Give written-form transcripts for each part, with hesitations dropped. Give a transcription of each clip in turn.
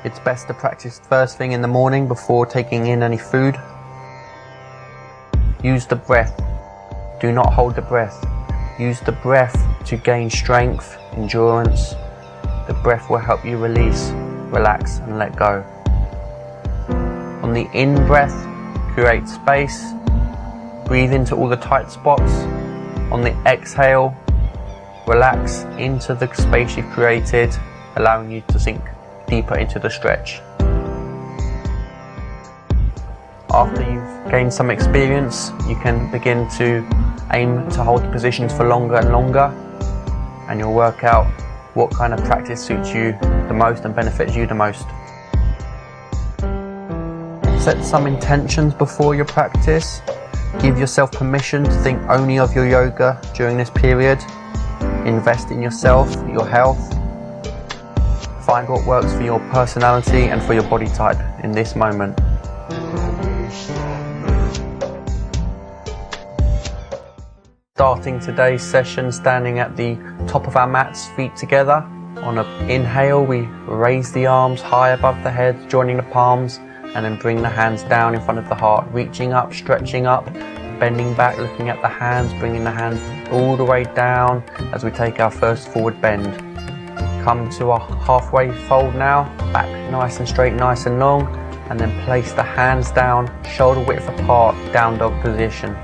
It's best to practice first thing in the morning before taking in any food. Use the breath. Do not hold the breath. Use the breath to gain strength, endurance. The breath will help you release, relax and let go. On the in-breath, create space. Breathe into all the tight spots. On the exhale, relax into the space you've created, allowing you to sink deeper into the stretch. After you've gained some experience, you can begin to aim to hold the positions for longer and longer, and you'll work out what kind of practice suits you the most and benefits you the most. Set some intentions before your practice. Give yourself permission to think only of your yoga during this period. Invest in yourself, your health. Find what works for your personality and for your body type in this moment. Starting today's session standing at the top of our mats, feet together. On an inhale, we raise the arms high above the head, joining the palms, and then bring the hands down in front of the heart, reaching up, stretching up, bending back, looking at the hands, bringing the hands all the way down as we take our first forward bend. Come to a halfway fold now, back nice and straight, nice and long, and then place the hands down, shoulder width apart, down dog position.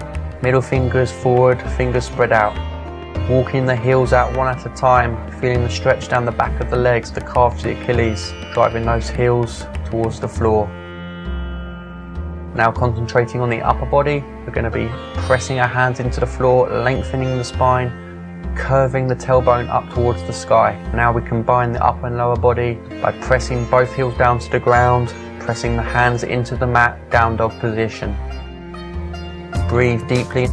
Middle fingers forward, fingers spread out. Walking the heels out one at a time, feeling the stretch down the back of the legs, the calves, the Achilles, driving those heels towards the floor. Now concentrating on the upper body, we're going to be pressing our hands into the floor, lengthening the spine, curving the tailbone up towards the sky. Now we combine the upper and lower body by pressing both heels down to the ground, pressing the hands into the mat, down dog position. Breathe deeply.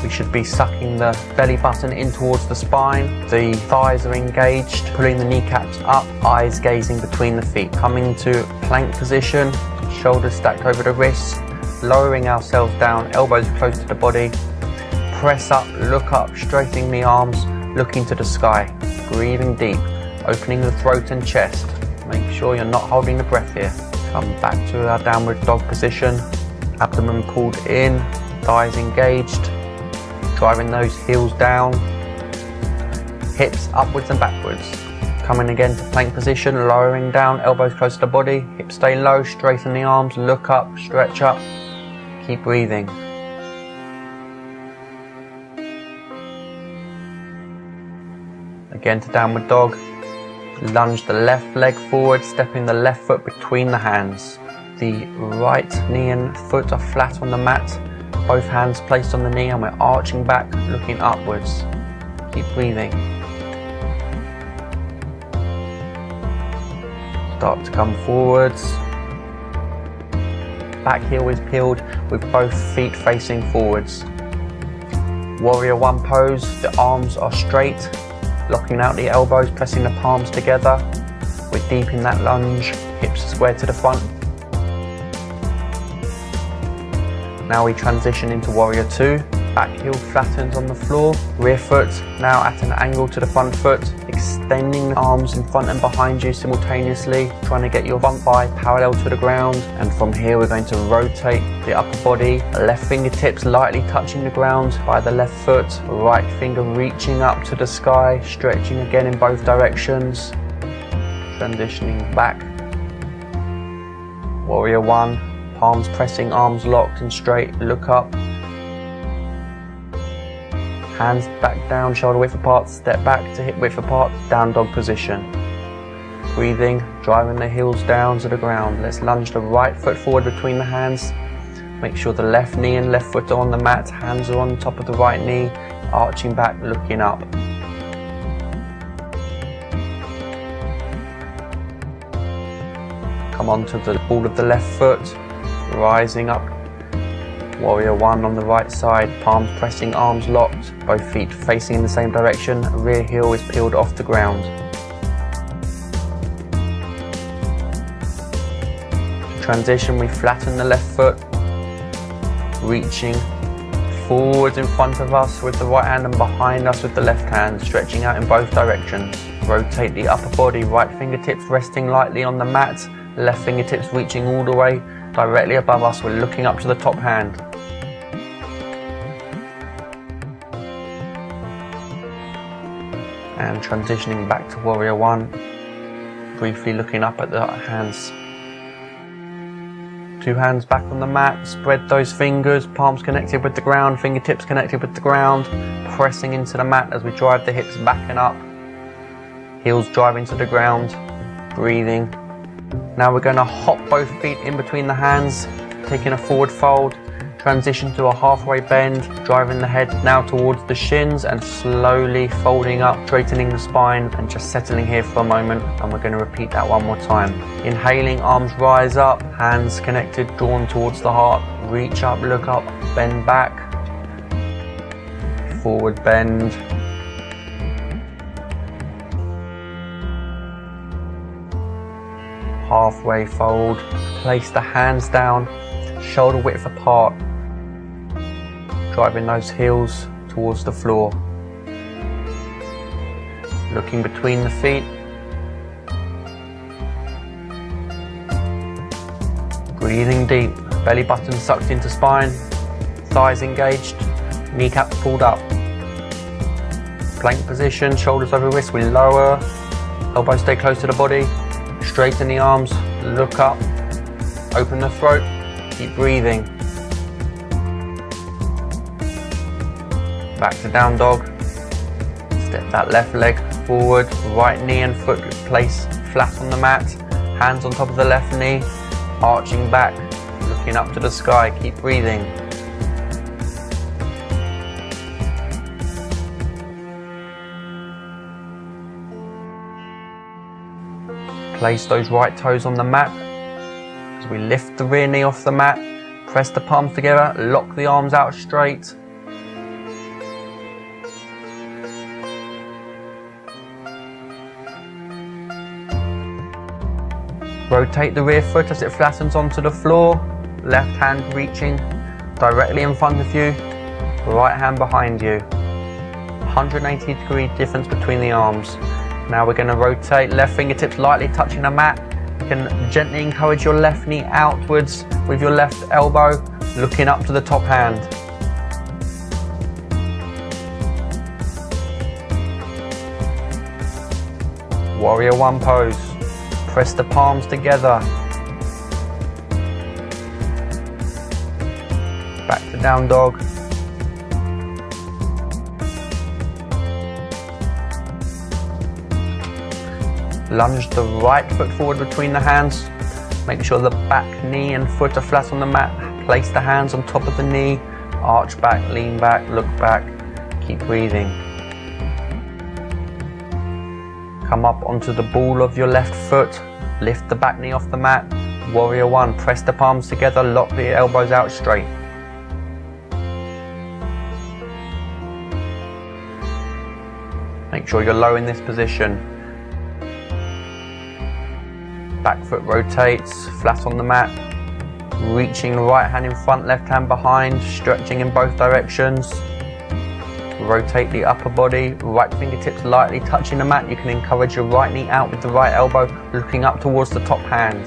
We should be sucking the belly button in towards the spine. The thighs are engaged, pulling the kneecaps up, eyes gazing between the feet. Coming to plank position. Shoulders stacked over the wrists, lowering ourselves down, elbows close to the body. Press up, look up, straightening the arms, looking to the sky. Breathing deep, opening the throat and chest. Make sure you're not holding the breath here. Come back to our downward dog position. Abdomen pulled in, thighs engaged, driving those heels down. Hips upwards and backwards. Coming again to plank position, lowering down, elbows close to the body, hips stay low, straighten the arms, look up, stretch up, keep breathing. Again to downward dog, lunge the left leg forward, stepping the left foot between the hands. The right knee and foot are flat on the mat, both hands placed on the knee, and we're arching back, looking upwards. Keep breathing. Start to come forwards. Back heel is peeled with both feet facing forwards. Warrior one pose, the arms are straight, locking out the elbows, pressing the palms together. We're deep in that lunge, hips square to the front. Now we transition into warrior two. Back heel flattens on the floor, rear foot now at an angle to the front foot, extending the arms in front and behind you simultaneously, trying to get your front thigh parallel to the ground. And from here we're going to rotate the upper body, left fingertips lightly touching the ground by the left foot, right finger reaching up to the sky, stretching again in both directions. Transitioning back. Warrior one, palms pressing, arms locked and straight, look up. Hands back down, shoulder width apart, step back to hip width apart, down dog position. Breathing, driving the heels down to the ground. Let's lunge the right foot forward between the hands. Make sure the left knee and left foot are on the mat, hands are on top of the right knee, arching back, looking up. Come onto the ball of the left foot, rising up. Warrior one on the right side, palms pressing, arms locked, both feet facing in the same direction, rear heel is peeled off the ground. To transition, we flatten the left foot, reaching forwards in front of us with the right hand and behind us with the left hand, stretching out in both directions. Rotate the upper body, right fingertips resting lightly on the mat, left fingertips reaching all the way directly above us. We're looking up to the top hand. And transitioning back to Warrior One, briefly looking up at the hands. 2 hands back on the mat, spread those fingers, palms connected with the ground, fingertips connected with the ground, pressing into the mat as we drive the hips back and up. Heels driving to the ground, breathing. Now we're going to hop both feet in between the hands, taking a forward fold, transition to a halfway bend, driving the head now towards the shins and slowly folding up, straightening the spine and just settling here for a moment, and we're going to repeat that one more time. Inhaling, arms rise up, hands connected, drawn towards the heart, reach up, look up, bend back, forward bend, halfway fold, place the hands down, shoulder width apart, driving those heels towards the floor. Looking between the feet. Breathing deep, belly button sucked into spine, thighs engaged, kneecaps pulled up. Plank position, shoulders over wrists, we lower, elbows stay close to the body, straighten the arms, look up, open the throat, keep breathing. Back to down dog. Step that left leg forward, right knee and foot place flat on the mat, hands on top of the left knee, arching back, looking up to the sky, keep breathing. Place those right toes on the mat as we lift the rear knee off the mat, press the palms together, lock the arms out straight. Rotate the rear foot as it flattens onto the floor, left hand reaching directly in front of you, right hand behind you. 180-degree difference between the arms. Now we're going to rotate, left fingertips lightly touching the mat. You can gently encourage your left knee outwards with your left elbow, looking up to the top hand. Warrior One pose. Press the palms together. Back to down dog. Lunge the right foot forward between the hands. Make sure the back knee and foot are flat on the mat. Place the hands on top of the knee. Arch back, lean back, look back. Keep breathing. Come up onto the ball of your left foot, lift the back knee off the mat, Warrior One, press the palms together, lock the elbows out straight. Make sure you're low in this position. Back foot rotates, flat on the mat, reaching right hand in front, left hand behind, stretching in both directions. Rotate the upper body, right fingertips lightly touching the mat. You can encourage your right knee out with the right elbow, looking up towards the top hand.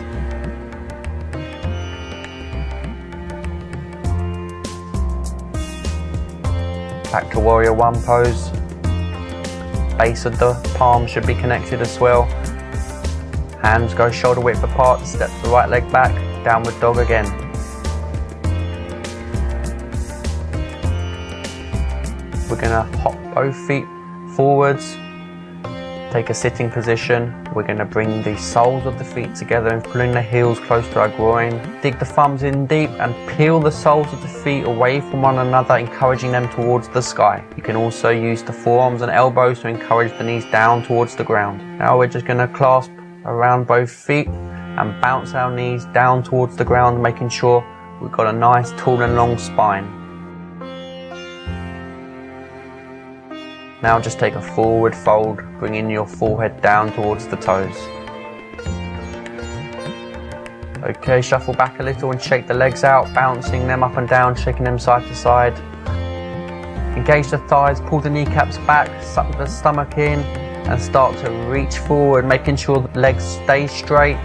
Back to Warrior One pose. Base of the palm should be connected as well. Hands go shoulder width apart, step the right leg back, downward dog again. We're going to hop both feet forwards, take a sitting position. We're going to bring the soles of the feet together and pulling the heels close to our groin. Dig the thumbs in deep and peel the soles of the feet away from one another, encouraging them towards the sky. You can also use the forearms and elbows to encourage the knees down towards the ground. Now we're just going to clasp around both feet and bounce our knees down towards the ground, making sure we've got a nice tall and long spine. Now just take a forward fold, bringing your forehead down towards the toes. Okay, shuffle back a little and shake the legs out, bouncing them up and down, shaking them side to side. Engage the thighs, pull the kneecaps back, suck the stomach in, and start to reach forward, making sure the legs stay straight.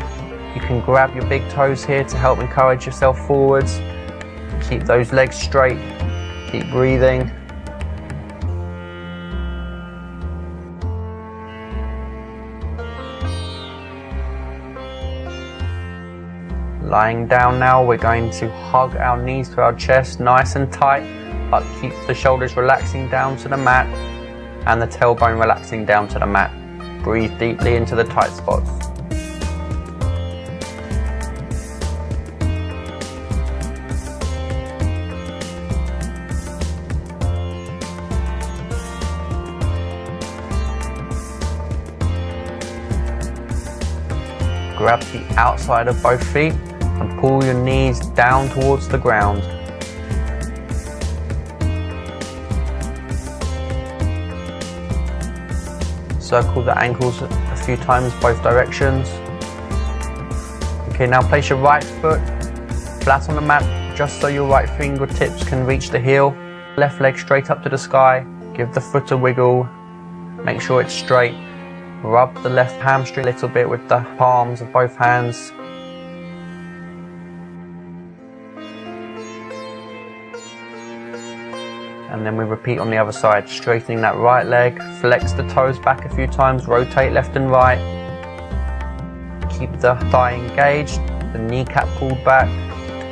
You can grab your big toes here to help encourage yourself forwards. Keep those legs straight, keep breathing. Lying down now, we're going to hug our knees to our chest nice and tight, but keep the shoulders relaxing down to the mat and the tailbone relaxing down to the mat. Breathe deeply into the tight spots. Grab the outside of both feet and pull your knees down towards the ground. Circle the ankles a few times both directions. Okay, now place your right foot flat on the mat just so your right fingertips can reach the heel. Left leg straight up to the sky. Give the foot a wiggle. Make sure it's straight. Rub the left hamstring a little bit with the palms of both hands. And then we repeat on the other side, straightening that right leg, flex the toes back a few times, rotate left and right. Keep the thigh engaged, the kneecap pulled back,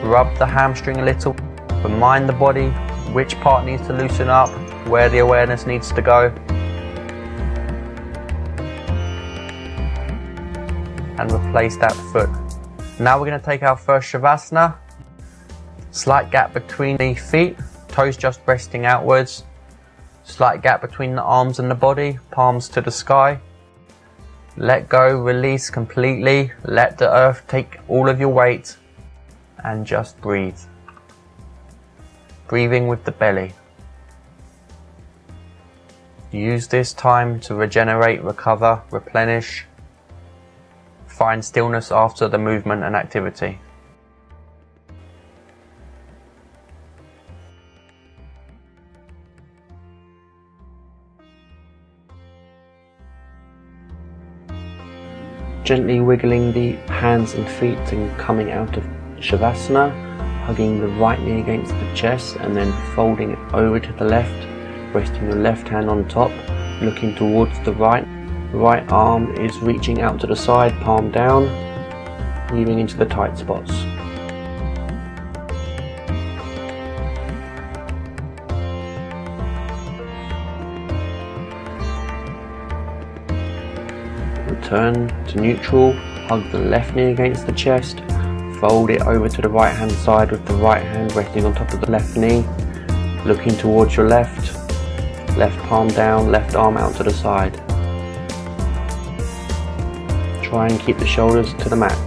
rub the hamstring a little, remind the body which part needs to loosen up, where the awareness needs to go. And replace that foot. Now we're going to take our first shavasana. Slight gap between the feet, toes just resting outwards. Slight gap between the arms and the body, palms to the sky. Let go, release completely. Let the earth take all of your weight and just breathe. Breathing with the belly. Use this time to regenerate, recover, replenish. Find stillness after the movement and activity. Gently wiggling the hands and feet and coming out of shavasana, hugging the right knee against the chest and then folding it over to the left, resting your left hand on top, looking towards the right. Right arm is reaching out to the side, palm down, moving into the tight spots. Return to neutral, hug the left knee against the chest, fold it over to the right hand side with the right hand resting on top of the left knee, looking towards your left palm down, left arm out to the side. Try and keep the shoulders to the mat.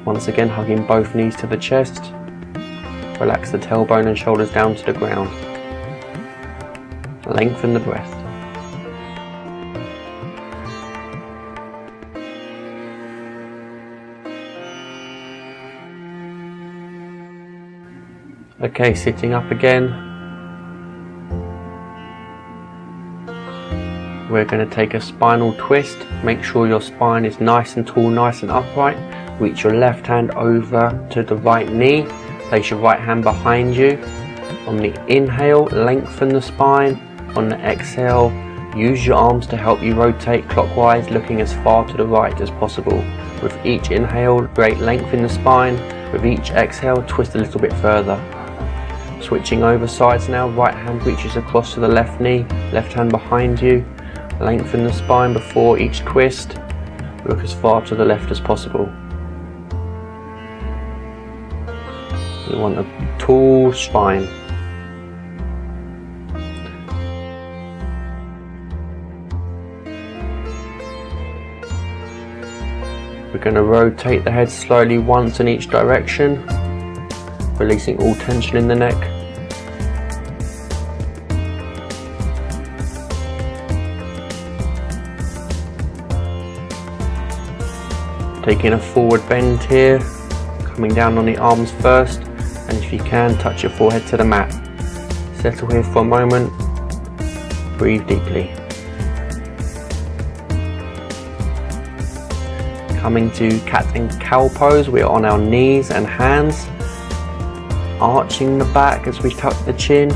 Once again, hugging both knees to the chest. Relax the tailbone and shoulders down to the ground. Lengthen the breath. Okay, sitting up again. We're going to take a spinal twist. Make sure your spine is nice and tall, nice and upright. Reach your left hand over to the right knee. Place your right hand behind you. On the inhale, lengthen the spine. On the exhale, use your arms to help you rotate clockwise, looking as far to the right as possible. With each inhale, great length in the spine. With each exhale, twist a little bit further. Switching over sides now, right hand reaches across to the left knee, left hand behind you. Lengthen the spine before each twist. Look as far to the left as possible. You want a tall spine. We're going to rotate the head slowly once in each direction, releasing all tension in the neck. Taking a forward bend here, coming down on the arms first, and if you can, touch your forehead to the mat. Settle here for a moment, breathe deeply. Coming to cat and cow pose, we are on our knees and hands, arching the back as we tuck the chin,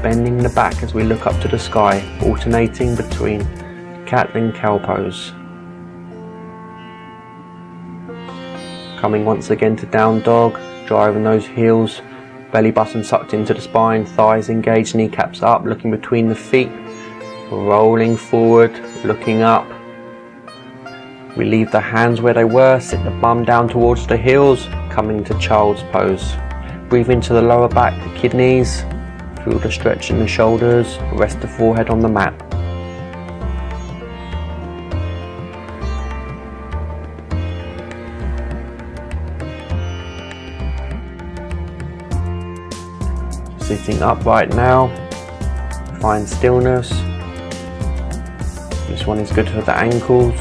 bending the back as we look up to the sky, alternating between cat and cow pose. Coming once again to down dog, driving those heels, belly button sucked into the spine, thighs engaged, kneecaps up, looking between the feet, rolling forward, looking up. We leave the hands where they were, sit the bum down towards the heels, coming to child's pose. Breathe into the lower back, the kidneys, feel the stretch in the shoulders, rest the forehead on the mat. Sitting upright now, find stillness. This one is good for the ankles.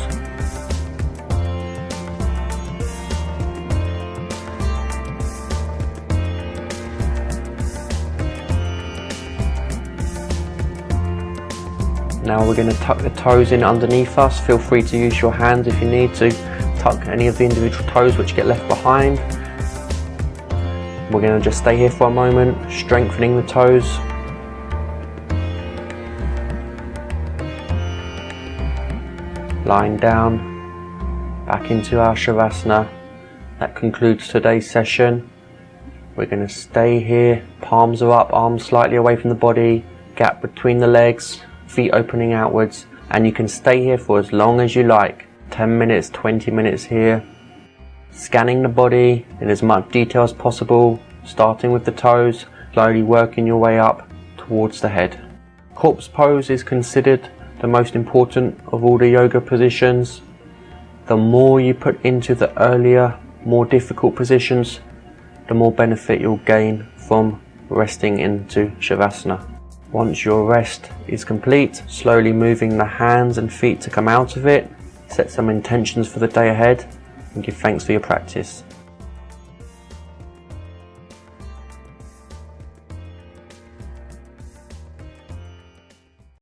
Now we're going to tuck the toes in underneath us. Feel free to use your hands if you need to tuck any of the individual toes which get left behind. We're going to just stay here for a moment, strengthening the toes. Lying down, back into our shavasana. That concludes today's session. We're going to stay here, palms are up, arms slightly away from the body, gap between the legs, feet opening outwards, and you can stay here for as long as you like. 10 minutes, 20 minutes here. Scanning the body in as much detail as possible, starting with the toes, slowly working your way up towards the head. Corpse pose is considered the most important of all the yoga positions. The more you put into the earlier, more difficult positions, the more benefit you'll gain from resting into shavasana. Once your rest is complete, slowly moving the hands and feet to come out of it, set some intentions for the day ahead, and give thanks for your practice.